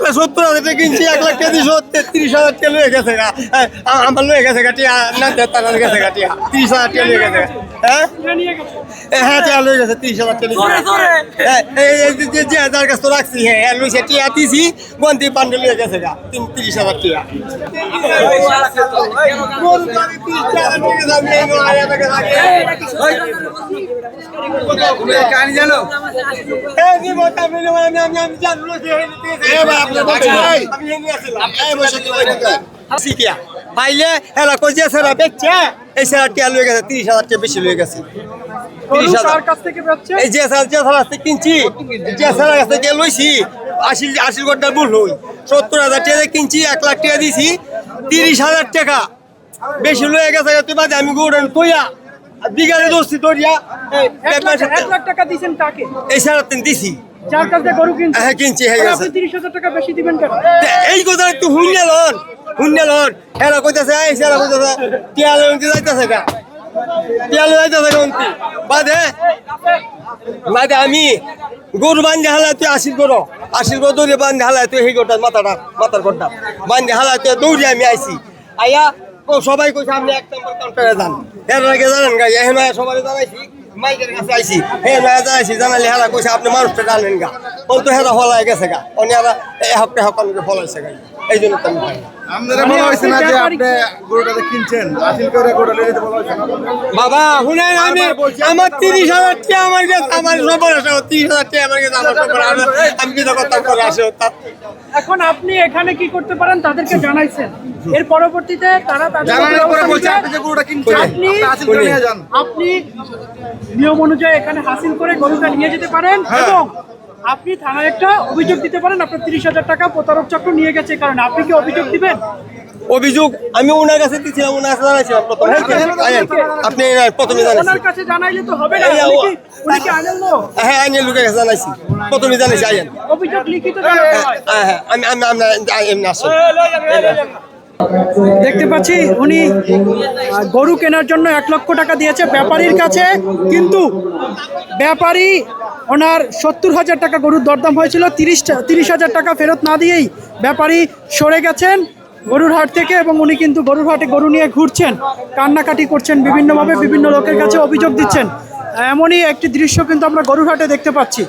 1,70,000 টাকা কিনছি, 1 লাখ টাকা দিয়ে 30,000 টাকা লয়ে গেছে গা। আমার লয়ে গেছে গাটিয়া না, তার গেছে গাটিয়া 30,000 টাকা লয়ে গেছে। হ্যাঁ হ্যাঁ, টাকা লয়ে গেছে 30,000 টাকা। যে যার কাছে তো রাখছি, হ্যাঁ লইছে টিয়া দিছি, গন্তি পান্ডে লয়ে গেছে গা 30,000 টাকা। পাইলে হেলা কই যে সেরা বেচছে, এই সেরা টিয়া লয়ে গেছে 30,000 টাকা বেশি লয়ে গেছে। 30,000 এই যে সেরা কিনছি, যে সেরা কাছ থেকে লইছি 80 ঘন্টার ভুল হই, 70,000 টাকা কিনছি, 1 লাখ টাকা দিছি, 30,000 টাকা বেশি লয়ে গেছে। তুই বাদে আমি গৌড়ান কইয়া বিঘারে দোষী দরিয়া 1 লাখ টাকা দিয়েছেন কাকে? এই সেরা দিছি, যার কাছ থেকে গরু কিনছেন। হ্যাঁ কিনছি, হয়ে আপনি গেছে। 30,000 টাকা বেশি দিবেন কেন? এই কথা একটু হুন্নেলন এরা কইতাছে, এই সেরা কইতাছে টিয়ালে উনতি যাইতাছে গা, টিয়ালে যাইতাছে গা উনতি বাদে বাদে আমি গরু বান্ধে হালায় তুই 80 গরু দৌড়ে বান্ধে হালায় তুই সেই গোটা মাথার গোটা বান্ধে হালায় তুই দৌড়ে আমি আইছি। আইয়া সবাই কইছে আপনি 1 নম্বর কাউন্টারে যান। এর আগে জানেন গা, এখন সবাই জানাইছি, মাইকের কাছে আইছি, হ্যাঁ জানাইছি, জানাইলে হেরা কইছে আপনি মানুষটা জানেন গা, ও তো হেরা ফলাই গেছে গা, অন্য হকানকে ফলাইছে গা, এই জন্য তো আমি ভাই বাবা শুনেন, আমি আমার 30,000 টাকা আমার কাছে, আমার সবার আসে 30,000 টাকা আমার কাছে, আমার সবার আমি কি কথা করে আসে। এখন আপনি এখানে কি করতে পারেন তাদেরকে জানাইছেন, এর পরবর্তীতে তারা আপনি নিয়ম অনুযায়ী এখানে হাসিল করে গরুটা নিয়ে যেতে পারেন এবং আপনি থানায় একটা অভিযোগ দিতে পারেন আপনার 30,000 টাকা প্রতারক চক্র নিয়ে গেছে। কারণ আপনি কি অভিযোগ দিবেন? অভিযোগ আমি ওনার কাছে দিয়েছিলাম, ওনার কাছে জানাইছিলাম প্রথমে, আপনি প্রথমে ওনার কাছে জানাইলে তো হবে না, উনি কি আনেন লোক? হ্যাঁ আইনের লোকের কাছে জানাইছি, প্রথমে জানাইছি আইন। অভিযোগ লিখিত জানাতে হয়। হ্যাঁ আমি আসি। দেখতে পাচ্ছি উনি গরু কেনার জন্য 1 লক্ষ টাকা দিয়েছে ব্যাপারীর কাছে, কিন্তু ব্যাপারী ওনার 70,000 টাকা গরুর দরদাম হয়েছিল, 30,000 টাকা ফেরত না দিয়েই ব্যাপারী সরে গেছেন গরুর হাট থেকে এবং উনি কিন্তু গরুর হাটে গরু নিয়ে ঘুরছেন, কান্নাকাটি করছেন, বিভিন্নভাবে বিভিন্ন লোকের কাছে অভিযোগ দিচ্ছেন। এমনই একটি দৃশ্য কিন্তু আমরা গরুর হাটে দেখতে পাচ্ছি।